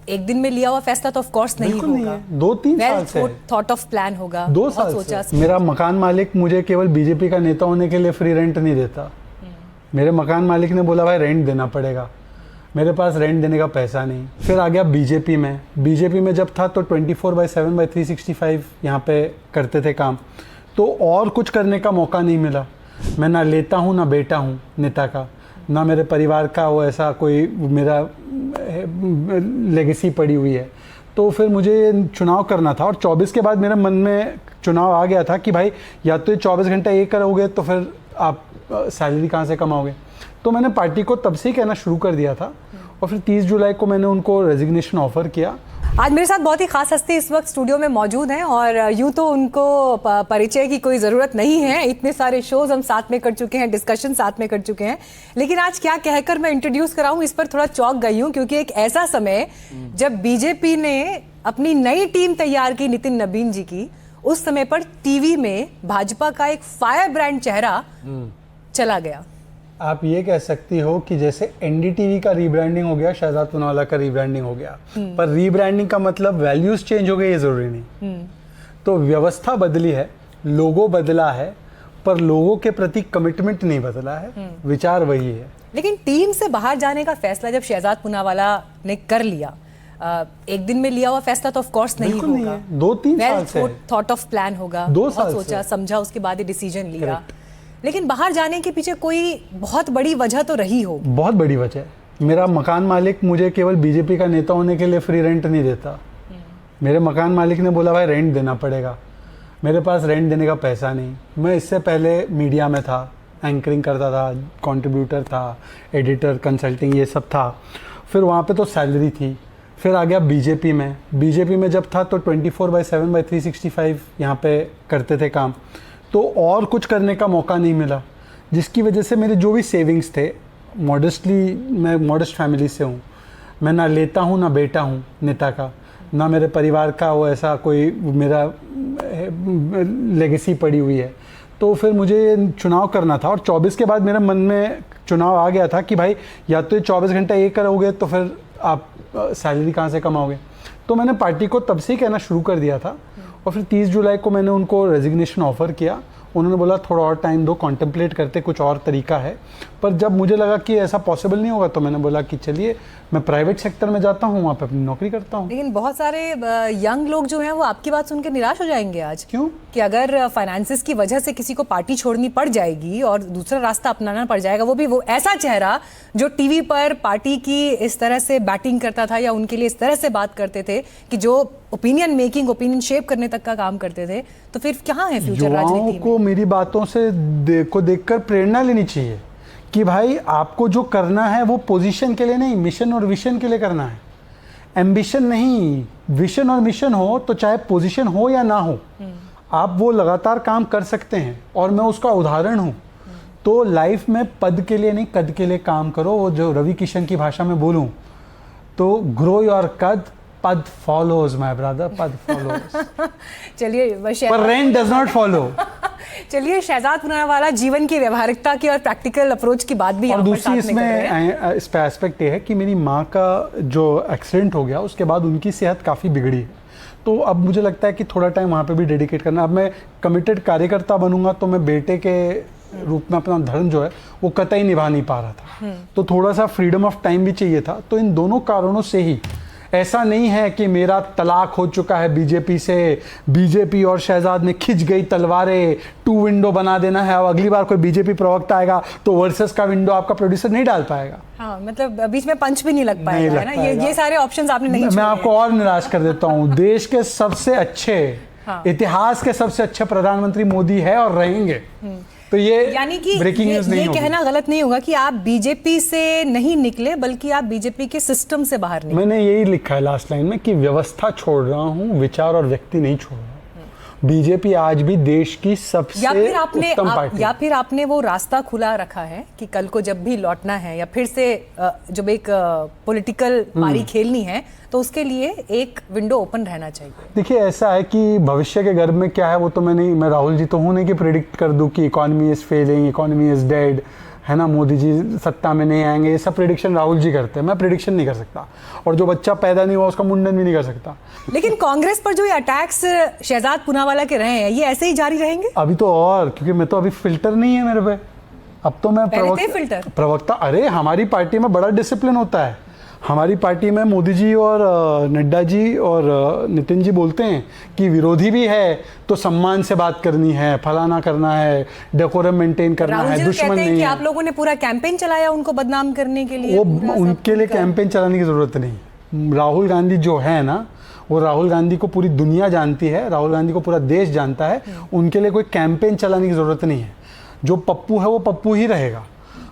एक दिन में लिया हुआ फैसला तो ऑफ कोर्स नहीं बिल्कुल होगा। नहीं है। 2-3 साल से थॉट ऑफ प्लान होगा। 2 साल से मेरा मकान मालिक मुझे केवल बीजेपी का नेता होने के लिए फ्री रेंट नहीं देता। मेरे मकान मालिक ने बोला भाई रेंट देना पड़ेगा, मेरे पास रेंट देने का पैसा नहीं। फिर आ गया बीजेपी में जब था तो 24/7/365 यहाँ पे करते थे काम, तो और कुछ करने का मौका नहीं मिला। मैं ना लेता हूँ ना बेटा हूँ नेता का, ना मेरे परिवार का वो ऐसा कोई मेरा लेगेसी पड़ी हुई है। तो फिर मुझे चुनाव करना था और 24 के बाद मेरे मन में चुनाव आ गया था कि भाई या तो ये 24 घंटे ये करोगे तो फिर आप सैलरी कहाँ से कमाओगे। तो मैंने पार्टी को तब से ही कहना शुरू कर दिया था और फिर 30 जुलाई को मैंने उनको रेजिग्नेशन ऑफर किया। आज मेरे साथ बहुत ही खास हस्ती इस वक्त स्टूडियो में मौजूद हैं और यूं तो उनको परिचय की कोई ज़रूरत नहीं है, इतने सारे शोज हम साथ में कर चुके हैं, डिस्कशन साथ में कर चुके हैं, लेकिन आज क्या कहकर मैं इंट्रोड्यूस कराऊं इस पर थोड़ा चौंक गई हूं, क्योंकि एक ऐसा समय जब बीजेपी ने अपनी नई टीम तैयार की नितिन नबीन जी की, उस समय पर टीवी में भाजपा का एक फायर ब्रांड चेहरा चला गया। आप ये कह सकती हो कि जैसे एनडीटीवी का रीब्रांडिंग हो गया, शहजाद पूनावाला का रीब्रांडिंग हो गया, पर रीब्रांडिंग का मतलब वैल्यूज चेंज हो गए ये जरूरी नहीं। तो व्यवस्था बदली है, लोगो बदला है, पर लोगों के प्रति कमिटमेंट नहीं बदला है, विचार वही है। लेकिन टीम से बाहर जाने का फैसला जब शहजाद पूनावाला ने कर लिया, एक दिन में लिया हुआ फैसला तो ऑफ कोर्स नहीं होगा। 2-3 साल से थॉट ऑफ प्लान होगा, 2 साल सोचा समझा, उसके बाद ही डिसीजन लिया। लेकिन बाहर जाने के पीछे कोई बहुत बड़ी वजह तो रही हो। बहुत बड़ी वजह है। मेरा मकान मालिक मुझे केवल बीजेपी का नेता होने के लिए फ्री रेंट नहीं देता। मेरे मकान मालिक ने बोला भाई रेंट देना पड़ेगा, मेरे पास रेंट देने का पैसा नहीं। मैं इससे पहले मीडिया में था, एंकरिंग करता था, कंट्रीब्यूटर था, एडिटर, कंसल्टिंग, ये सब था। फिर वहाँ पे तो सैलरी थी। फिर आ गया बीजेपी में जब था तो 24/7/365 यहाँ पे करते थे काम, तो और कुछ करने का मौका नहीं मिला, जिसकी वजह से मेरे जो भी सेविंग्स थे, मैं मॉडेस्ट फैमिली से हूँ, मैं ना लेता हूँ ना बेटा हूँ नेता का, ना मेरे परिवार का वो ऐसा कोई मेरा लेगेसी पड़ी हुई है। तो फिर मुझे चुनाव करना था और 24 के बाद मेरे मन में चुनाव आ गया था कि भाई या तो ये 24 घंटे ये करोगे तो फिर आप सैलरी कहाँ से कमाओगे। तो मैंने पार्टी को तब से ही कहना शुरू कर दिया था और फिर 30 जुलाई को मैंने उनको रेजिग्नेशन ऑफर किया। उन्होंने बोला थोड़ा और टाइम दो, कॉन्टेम्पलेट करते, कुछ और तरीका है। पर जब मुझे लगा कि ऐसा पॉसिबल नहीं होगा तो मैंने बोला कि चलिए मैं प्राइवेट सेक्टर में जाता हूँ, वहाँ पे अपनी नौकरी करता हूँ। लेकिन बहुत सारे यंग लोग जो हैं वो आपकी बात सुन के निराश हो जाएंगे आज। क्यों? कि अगर फाइनेंसिस की वजह से किसी को पार्टी छोड़नी पड़ जाएगी और दूसरा रास्ता अपनाना पड़ जाएगा, वो भी वो ऐसा चेहरा जो टीवी पर पार्टी की इस तरह से बैटिंग करता था या उनके लिए इस तरह से बात करते थे कि जो ओपिनियन मेकिंग, ओपिनियन शेप करने तक का काम करते थे, तो फिर कहाँ है फ्यूचर राजनीति में? को मेरी बातों से देखकर प्रेरणा लेनी चाहिए कि भाई आपको जो करना है वो पोजीशन के लिए नहीं, मिशन और विशन के लिए करना है। एम्बिशन नहीं, विशन और मिशन हो तो चाहे पोजीशन हो या ना हो, आप वो लगातार काम कर सकते हैं और मैं उसका उदाहरण हूँ। तो लाइफ में पद के लिए नहीं, कद के लिए काम करो। वो जो रवि किशन की भाषा में बोलूँ तो ग्रो योर कद, पद फॉलोज माय ब्रदर, पद फॉलोज। चलिए, पर रेंट डज नॉट फॉलो। चलिए, शहजाद पूनावाला जीवन की व्यवहारिकता की और प्रैक्टिकल अप्रोच की बात भी और दूसरी इस पे एस्पेक्ट ये है कि मेरी माँ का जो एक्सीडेंट हो गया उसके बाद उनकी सेहत काफ़ी बिगड़ी है। तो अब मुझे लगता है कि थोड़ा टाइम वहाँ पे भी डेडिकेट करना। अब मैं कमिटेड कार्यकर्ता बनूंगा तो मैं बेटे के रूप में अपना धर्म जो है वो कतई निभा नहीं पा रहा था। तो थोड़ा सा फ्रीडम ऑफ टाइम भी चाहिए था। तो इन दोनों कारणों से ही, ऐसा नहीं है कि मेरा तलाक हो चुका है बीजेपी से, बीजेपी और शहजाद ने खिंच गई तलवारें, 2 विंडो बना देना है। अब अगली बार कोई बीजेपी प्रवक्ता आएगा तो वर्सेस का विंडो आपका प्रोड्यूसर नहीं डाल पाएगा। हाँ, मतलब बीच में पंच भी नहीं लग पाएगा, है ना? ये सारे ऑप्शंस आपने नहीं। मैं आपको और निराश कर देता हूँ। देश के सबसे अच्छे, इतिहास के सबसे अच्छे प्रधानमंत्री मोदी है और रहेंगे। तो ये यानी कि ब्रेकिंग न्यूज़ नहीं होगी। ये कहना गलत नहीं होगा कि आप बीजेपी से नहीं निकले, बल्कि आप बीजेपी के सिस्टम से बाहर निकले। मैंने यही लिखा है लास्ट लाइन में कि व्यवस्था छोड़ रहा हूँ, विचार और व्यक्ति नहीं छोड़ रहा हूँ। बीजेपी आज भी देश की सबसे उत्तम पार्टी। या फिर आपने वो रास्ता खुला रखा है कि कल को जब भी लौटना है या फिर से जब एक पॉलिटिकल पारी खेलनी है तो उसके लिए एक विंडो ओपन रहना चाहिए। देखिए, ऐसा है कि भविष्य के गर्भ में क्या है वो तो मैं राहुल जी तो हूँ नहीं कि प्रेडिक्ट कर दूं कि economy is failing, economy is dead, है ना, मोदी जी सत्ता में नहीं आएंगे, ये सब प्रिडिक्शन राहुल जी करते हैं, मैं प्रिडिक्शन नहीं कर सकता। और जो बच्चा पैदा नहीं हुआ उसका मुंडन भी नहीं कर सकता। लेकिन कांग्रेस पर जो ये अटैक्स शहजाद पूनावाला के रहे हैं, ये ऐसे ही जारी रहेंगे? अभी तो, और क्योंकि मैं तो अभी फिल्टर नहीं है मेरे पे, अब तो मैं प्रवक्ता। अरे हमारी पार्टी में बड़ा डिसिप्लिन होता है। हमारी पार्टी में मोदी जी और नड्डा जी और नितिन जी बोलते हैं कि विरोधी भी है तो सम्मान से बात करनी है, फलाना करना है, डेकोरम मेंटेन करना है, दुश्मन नहीं कि है। आप लोगों ने पूरा कैंपेन चलाया उनको बदनाम करने के लिए। वो उनके लिए कैंपेन चलाने की जरूरत नहीं। राहुल गांधी जो है ना, वो राहुल गांधी को पूरी दुनिया जानती है, राहुल गांधी को पूरा देश जानता है। उनके लिए कोई कैंपेन चलाने की जरूरत नहीं है। जो पप्पू है वो पप्पू ही रहेगा,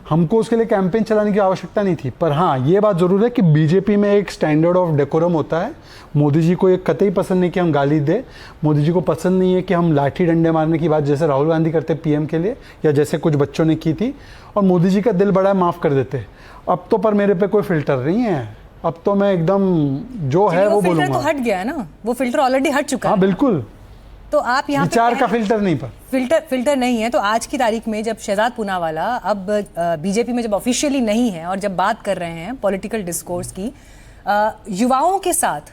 हमको उसके लिए कैंपेन चलाने की आवश्यकता नहीं थी। पर हाँ, ये बात ज़रूर है कि बीजेपी में एक स्टैंडर्ड ऑफ डेकोरम होता है। मोदी जी को ये कतई पसंद नहीं कि हम गाली दें, मोदी जी को पसंद नहीं है कि हम लाठी डंडे मारने की बात जैसे राहुल गांधी करते पीएम के लिए, या जैसे कुछ बच्चों ने की थी। और मोदी जी का दिल बड़ा है, माफ़ कर देते। अब तो पर मेरे पे कोई फिल्टर नहीं है, अब तो मैं एकदम जो है वो बोलूँगा। तो हट गया ना, वो फिल्टर ऑलरेडी हट चुका है। हाँ बिल्कुल। तो आप यहाँ विचार का फिल्टर नहीं, पर फिल्टर नहीं है। तो आज की तारीख में जब शहजाद पूनावाला अब बीजेपी में जब ऑफिशियली नहीं है और जब बात कर रहे हैं पॉलिटिकल डिस्कोर्स की, युवाओं के साथ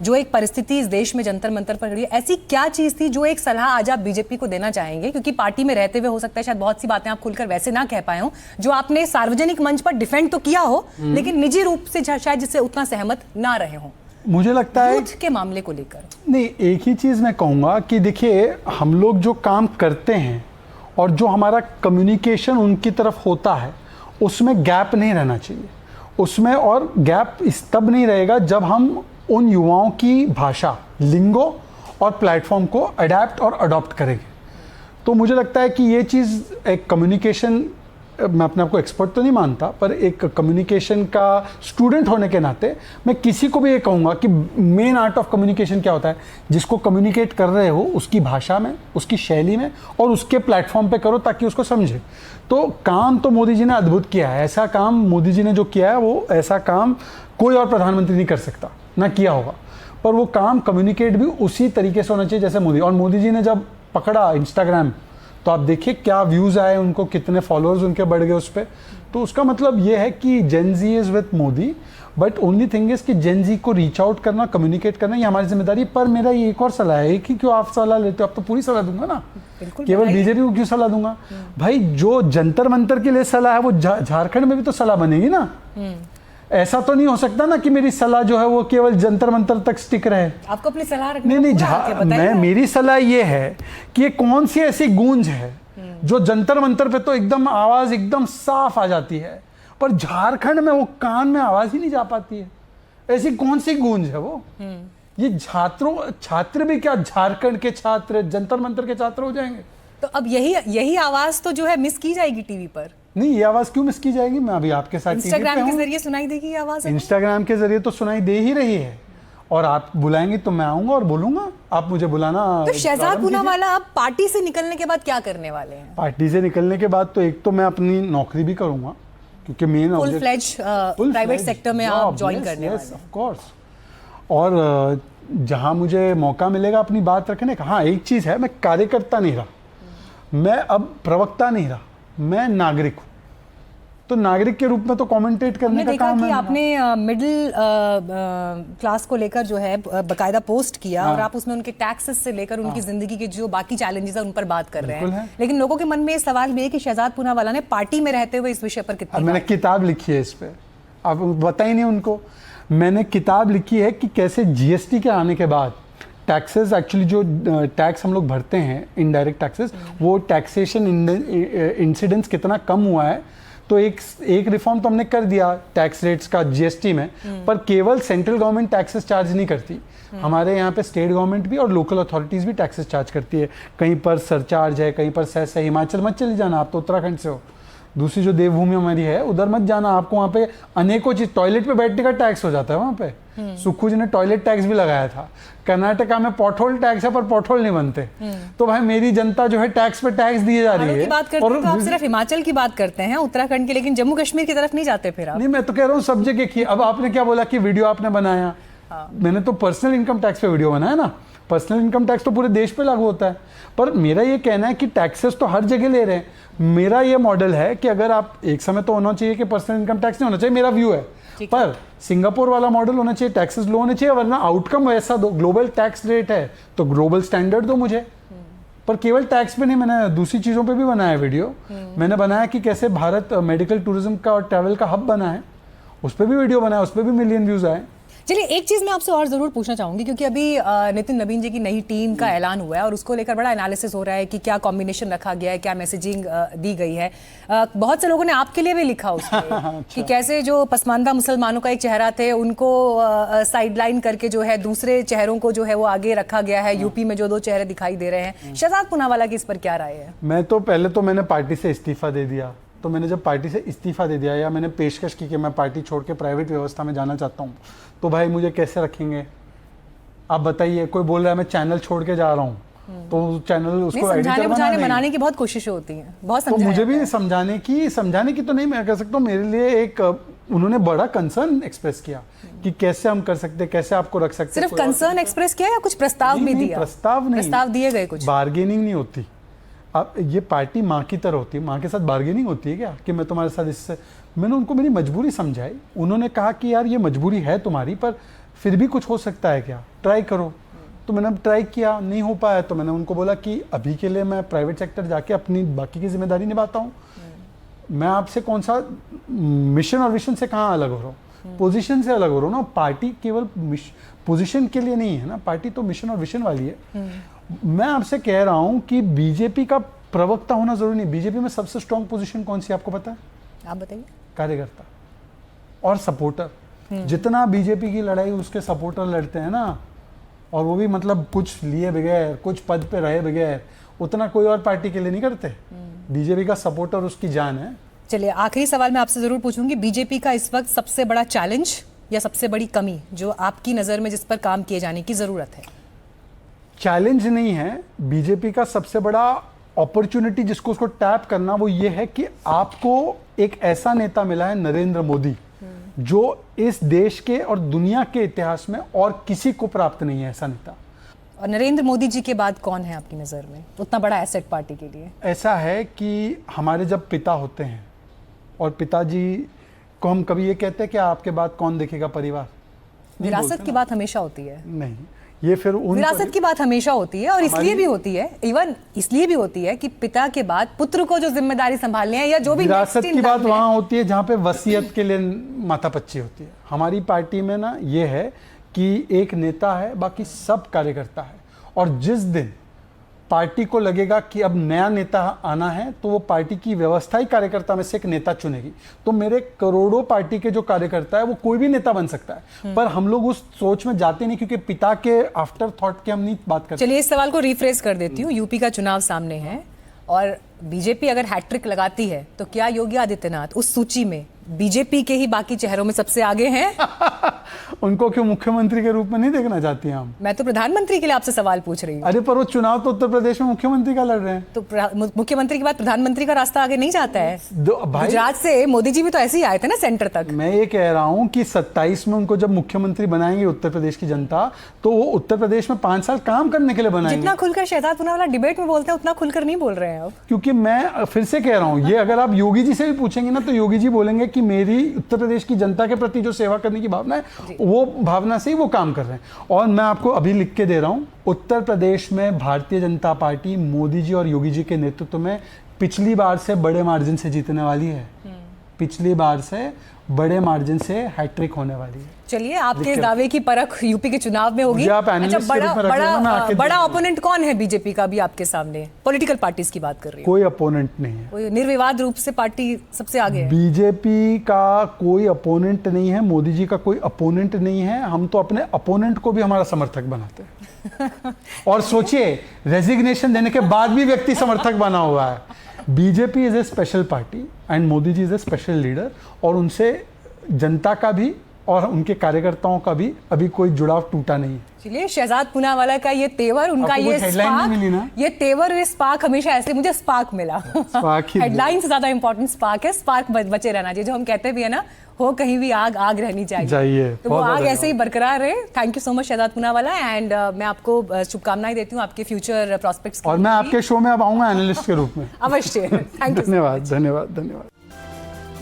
जो एक परिस्थिति इस देश में जंतर मंतर पर खड़ी है, ऐसी क्या चीज थी जो एक सलाह आज आप बीजेपी को देना चाहेंगे? क्योंकि पार्टी में रहते हुए हो सकता है शायद बहुत सी बातें आप खुलकर वैसे ना कह पाए हो जो आपने सार्वजनिक मंच पर डिफेंड तो किया हो, लेकिन निजी रूप से शायद जिससे उतना सहमत ना रहे हो। मुझे लगता है यूथ के मामले को लेकर नहीं, एक ही चीज़ मैं कहूँगा कि देखिए, हम लोग जो काम करते हैं और जो हमारा कम्युनिकेशन उनकी तरफ होता है उसमें गैप नहीं रहना चाहिए उसमें। और गैप इस तब नहीं रहेगा जब हम उन युवाओं की भाषा, लिंगो और प्लेटफॉर्म को अडेप्ट और अडॉप्ट करेंगे। तो मुझे लगता है कि ये चीज़ एक कम्युनिकेशन, मैं अपने आप को एक्सपर्ट तो नहीं मानता, पर एक कम्युनिकेशन का स्टूडेंट होने के नाते मैं किसी को भी ये कहूँगा कि मेन आर्ट ऑफ कम्युनिकेशन क्या होता है, जिसको कम्युनिकेट कर रहे हो उसकी भाषा में, उसकी शैली में और उसके प्लेटफॉर्म पे करो ताकि उसको समझे। तो काम तो मोदी जी ने अद्भुत किया है। ऐसा काम मोदी जी ने जो किया है, वो ऐसा काम कोई और प्रधानमंत्री नहीं कर सकता, ना किया होगा। पर वो काम कम्युनिकेट भी उसी तरीके से होना चाहिए जैसे मोदी। और मोदी जी ने जब पकड़ा इंस्टाग्राम, तो आप देखिए क्या व्यूज़ आए उनको, कितने फॉलोअर्स उनके बढ़ गए उस पर। तो उसका मतलब ये है कि Gen Z is with Modi, but only thing is कि जेन जी को रीच आउट करना, कम्युनिकेट करना, ये हमारी जिम्मेदारी। पर मेरा ये एक और सलाह है, एक ही क्यों आप सलाह लेते हो, आप तो पूरी सलाह दूंगा ना, केवल बीजेपी को क्यों सलाह दूंगा भाई? जो जंतर मंतर के लिए सलाह है वो झारखंड में भी तो सलाह बनेगी ना। ऐसा तो नहीं हो सकता ना कि मेरी सलाह जो है वो केवल जंतर मंतर तक स्टिक रहे। आपको अपनी सलाह रखनी नहीं, मेरी सलाह ये है कि ये कौन सी ऐसी गूंज है जो जंतर मंतर पे तो एकदम आवाज एकदम साफ आ जाती है, पर झारखंड में वो कान में आवाज ही नहीं जा पाती है। ऐसी कौन सी गूंज है वो? ये छात्र भी क्या झारखंड के छात्र जंतर मंतर के छात्र हो जाएंगे? तो अब यही आवाज तो जो है मिस की जाएगी टीवी पर। नहीं, ये आवाज क्यों मिस की जाएगी? मैं अभी आपके साथ इंस्टाग्राम के जरिए सुनाई देगी ये आवाज। इंस्टाग्राम के जरिए तो सुनाई दे ही रही है, और आप बुलाएंगे तो मैं आऊंगा और बोलूंगा। आप मुझे बुलाना। तो शहजाद पूनावाला अब पार्टी से निकलने के बाद क्या करने वाले हैं? पार्टी से निकलने के बाद तो एक तो मैं अपनी नौकरी भी करूंगा, क्योंकि main full fledge private sector में आप ज्वाइन करने वाले हैं। Of course. और जहां मुझे मौका मिलेगा अपनी बात रखने का। हाँ, एक चीज है, मैं कार्यकर्ता नहीं रहा, मैं अब प्रवक्ता नहीं रहा, मैं नागरिक हूँ। तो नागरिक के रूप में तो कमेंटेट करने का काम है। आपने मिडिल क्लास को लेकर जो है बकायदा पोस्ट किया, और आप उसमें उनके टैक्सेस से लेकर उनकी जिंदगी के जो बाकी चैलेंजेस है उन पर बात कर रहे हैं। लेकिन लोगों के मन में ये सवाल भी है कि शहजाद पूनावाला ने पार्टी में रहते हुए इस विषय पर कितनी मैंने किताब लिखी है इस पे, आप बताइए नहीं उनको। मैंने किताब लिखी है कि कैसे जीएसटी के आने के बाद टैक्सेस, एक्चुअली जो टैक्स हम लोग भरते हैं इनडायरेक्ट टैक्सेस, वो टैक्सेशन इंसिडेंस कितना कम हुआ है। तो एक रिफॉर्म तो हमने कर दिया टैक्स रेट्स का जीएसटी में, पर केवल सेंट्रल गवर्नमेंट टैक्सेस चार्ज नहीं करती, हमारे यहाँ पे स्टेट गवर्नमेंट भी और लोकल अथॉरिटीज़ भी टैक्सेस चार्ज करती है। कहीं पर सरचार्ज है, कहीं पर सेस है। हिमाचल मत चले जाना, आप तो उत्तराखंड से हो, दूसरी जो देवभूमि हमारी है उधर मत जाना, आपको वहाँ पे अनेकों चीज, टॉयलेट पे बैठने का टैक्स हो जाता है वहाँ पे। सुक्खू जी ने टॉयलेट टैक्स भी लगाया था। कर्नाटका में पॉटहोल टैक्स है, पर पॉटहोल नहीं बनते। तो भाई मेरी जनता जो है टैक्स पे टैक्स दिए जा रही है। बात करते हैं तो आप सिर्फ हिमाचल की बात करते हैं, उत्तराखंड की, लेकिन जम्मू कश्मीर की तरफ नहीं जाते फिर आप। नहीं, मैं तो कह रहा हूँ सब जगह की। अब आपने क्या बोला कि वीडियो आपने बनाया, मैंने तो पर्सनल इनकम टैक्स पे वीडियो बनाया ना। पर्सनल इनकम टैक्स तो पूरे देश पे लागू होता है, पर मेरा ये कहना है कि टैक्सेस तो हर जगह ले रहे हैं। मेरा ये मॉडल है कि अगर आप एक समय तो होना चाहिए कि पर्सनल इनकम टैक्स नहीं होना चाहिए, मेरा व्यू है, पर सिंगापुर वाला मॉडल होना चाहिए, टैक्सेस लो होने चाहिए, वरना आउटकम वैसा दो। ग्लोबल टैक्स रेट है तो ग्लोबल स्टैंडर्ड दो मुझे। पर केवल टैक्स पे नहीं, मैंने दूसरी चीज़ों पे भी बनाया वीडियो। मैंने बनाया कि कैसे भारत मेडिकल टूरिज्म का और ट्रैवल का हब बना है, उस पर भी वीडियो बनाया, उस पर भी मिलियन व्यूज़ आए। चलिए, एक चीज़ मैं आपसे और ज़रूर पूछना चाहूँगी, क्योंकि अभी नितिन नवीन जी की नई टीम का ऐलान हुआ है और उसको लेकर बड़ा एनालिसिस हो रहा है कि क्या कॉम्बिनेशन रखा गया है, क्या मैसेजिंग दी गई है। बहुत से लोगों ने आपके लिए भी लिखा उसमें अच्छा। कि कैसे जो पसमानदा मुसलमानों का एक चेहरा थे उनको साइडलाइन करके जो है दूसरे चेहरों को जो है वो आगे रखा गया है। यूपी में जो 2 चेहरे दिखाई दे रहे हैं, शहजाद पूनावाला की इस पर क्या राय है? मैं तो पहले तो मैंने पार्टी से इस्तीफा दे दिया। तो मैंने जब पार्टी से इस्तीफा दे दिया या मैंने पेशकश की कि मैं पार्टी छोड़ के प्राइवेट व्यवस्था में जाना चाहता हूँ, तो भाई मुझे कैसे रखेंगे आप बताइए। कोई बोल रहा है मैं चैनल छोड़ के जा रहा हूँ, तो चैनल उसको समझाने बुझाने मनाने की बहुत कोशिशें होती हैं, बहुत तो मुझे भी समझाने की तो नहीं मैं कह सकता हूँ। मेरे लिए एक उन्होंने बड़ा कंसर्न एक्सप्रेस किया कि कैसे हम कर सकते, कैसे आपको रख सकते। सिर्फ कंसर्न एक्सप्रेस किया या कुछ प्रस्ताव भी दिया? प्रस्ताव दिए गए कुछ? बार्गेनिंग नहीं होती। अब ये पार्टी माँ की तरह होती है, माँ के साथ बार्गेनिंग होती है क्या कि मैं तुम्हारे साथ इससे। मैंने उनको मेरी मजबूरी समझाई, उन्होंने कहा कि यार ये मजबूरी है तुम्हारी, पर फिर भी कुछ हो सकता है क्या, ट्राई करो। तो मैंने ट्राई किया, नहीं हो पाया तो मैंने उनको बोला कि अभी के लिए मैं प्राइवेट सेक्टर जाके अपनी बाकी की जिम्मेदारी निभाता हूँ। मैं आपसे कौन सा मिशन और विजन से कहाँ अलग हो रहा हूँ, पोजीशन से अलग हो रहा हूँ ना। पार्टी केवल पोजीशन के लिए नहीं है ना, पार्टी तो मिशन और विजन वाली है। मैं आपसे कह रहा हूं कि बीजेपी का प्रवक्ता होना जरूरी नहीं। बीजेपी में सबसे स्ट्रांग पोजीशन कौन सी आपको पता है? आप बताइए। कार्यकर्ता और सपोर्टर। जितना बीजेपी की लड़ाई उसके सपोर्टर लड़ते हैं ना, और वो भी मतलब कुछ लिए बगैर, कुछ पद पे रहे बगैर, उतना कोई और पार्टी के लिए नहीं करते। बीजेपी का सपोर्टर उसकी जान है। चलिए, आखिरी सवाल मैं आपसे जरूर पूछूंगी, बीजेपी का इस वक्त सबसे बड़ा चैलेंज या सबसे बड़ी कमी जो आपकी नजर में जिस पर काम किए जाने की जरूरत है? चैलेंज नहीं है, बीजेपी का सबसे बड़ा अपॉर्चुनिटी जिसको उसको टैप करना वो ये है कि आपको एक ऐसा नेता मिला है, नरेंद्र मोदी, जो इस देश के और दुनिया के इतिहास में और किसी को प्राप्त नहीं है ऐसा नेता। और नरेंद्र मोदी जी के बाद कौन है आपकी नज़र में उतना बड़ा एसेट पार्टी के लिए? ऐसा है कि हमारे जब पिता होते हैं और पिताजी को हम कभी ये कहते हैं कि आपके बाद कौन देखेगा परिवार? विरासत की बात हमेशा होती है। नहीं, ये फिर विरासत की बात हमेशा होती है, और इसलिए भी होती है, इवन इसलिए भी होती है कि पिता के बाद पुत्र को जो जिम्मेदारी संभालनी है या जो भी विरासत की बात वहां होती है जहां पे वसीयत के लिए माथापच्ची होती है। हमारी पार्टी में ना ये है कि एक नेता है, बाकी सब कार्यकर्ता है, और जिस दिन पार्टी को लगेगा कि अब नया नेता आना है तो वो पार्टी की व्यवस्थाई कार्यकर्ता में से एक नेता चुनेगी। तो मेरे करोड़ों पार्टी के जो कार्यकर्ता है वो कोई भी नेता बन सकता है, पर हम लोग उस सोच में जाते नहीं क्योंकि पिता के आफ्टर थॉट के हम नहीं बात करते। चलिए, इस सवाल को रिफ्रेश कर देती हूँ। यूपी का चुनाव सामने है और बीजेपी अगर हैट्रिक लगाती है तो क्या योगी आदित्यनाथ उस सूची में बीजेपी के ही बाकी चेहरों में सबसे आगे हैं? उनको क्यों मुख्यमंत्री के रूप में नहीं देखना चाहती हैं हम? मैं तो प्रधानमंत्री के लिए आपसे सवाल पूछ रही हूँ। अरे पर वो चुनाव तो उत्तर प्रदेश में मुख्यमंत्री का लड़ रहे हैं। तो मुख्यमंत्री के बाद प्रधानमंत्री का रास्ता आगे नहीं जाता है? भाई गुजरात से मोदी जी भी तो ऐसे ही आए थे ना सेंटर तक। मैं ये कह रहा हूँ कि 27 में उनको जब मुख्यमंत्री बनाएंगे उत्तर प्रदेश की जनता, तो वो उत्तर प्रदेश में 5 साल काम करने के लिए बनाएंगे। जितना खुलकर शहजाद पूनावाला डिबेट में बोलते हैं उतना खुलकर नहीं बोल रहे हैं अब। क्योंकि मैं फिर से कह रहा हूँ, ये अगर आप योगी जी से भी पूछेंगे ना तो योगी जी बोलेंगे कि मेरी उत्तर प्रदेश की जनता के प्रति जो सेवा करने की भावना है वो भावना से ही वो काम कर रहे हैं। और मैं आपको अभी लिख के दे रहा हूँ, उत्तर प्रदेश में भारतीय जनता पार्टी मोदी जी और योगी जी के नेतृत्व में पिछली बार से बड़े मार्जिन से जीतने वाली है। पिछली बार से बड़े मार्जिन से हैट्रिक होने वाली है। चलिए, आपके इस दावे की परख यूपी के चुनाव में होगी। अच्छा, बड़ा ओपोनेंट कौन है बीजेपी का भी आपके सामने? पॉलिटिकल पार्टीज की बात कर रही हूँ। कोई अपोनेंट नहीं है, कोई निर्विवाद रूप से पार्टी सबसे आगे है। बीजेपी का कोई अपोनेंट नहीं है, मोदी जी का कोई अपोनेंट नहीं है। हम तो अपने अपोनेंट को भी हमारा समर्थक बनाते हैं। और सोचिए, रेजिग्नेशन देने के बाद भी व्यक्ति समर्थक बना हुआ है। BJP is a special party and Modi ji is a special leader, और उनसे जनता का भी और उनके कार्यकर्ताओं का भी अभी कोई जुड़ाव टूटा नहीं है। चलिए, शहजाद पूनावाला का ये तेवर, उनका आपको ये कुछ headline नहीं मिली ना? ये तेवर, ये स्पार्क हमेशा ऐसे, मुझे स्पार्क मिला। स्पार्क ही हेडलाइन से ज्यादा इंपॉर्टेंट स्पार्क है। स्पार्क बचे रहना चाहिए, जो हम कहते भी है ना, हो कहीं भी आग, आग रहनी चाहिए। तो वो बहुत आग ऐसे ही बरकरार रहे। Thank you so much Shehzad Poonawalla, and मैं आपको शुभकामनाएं देती हूँ आपके फ्यूचर प्रॉस्पेक्ट्स। और मैं आपके शो में अब आऊंगा एनालिस्ट के रूप में। अवश्य। Thank you. धन्यवाद, धन्यवाद, धन्यवाद।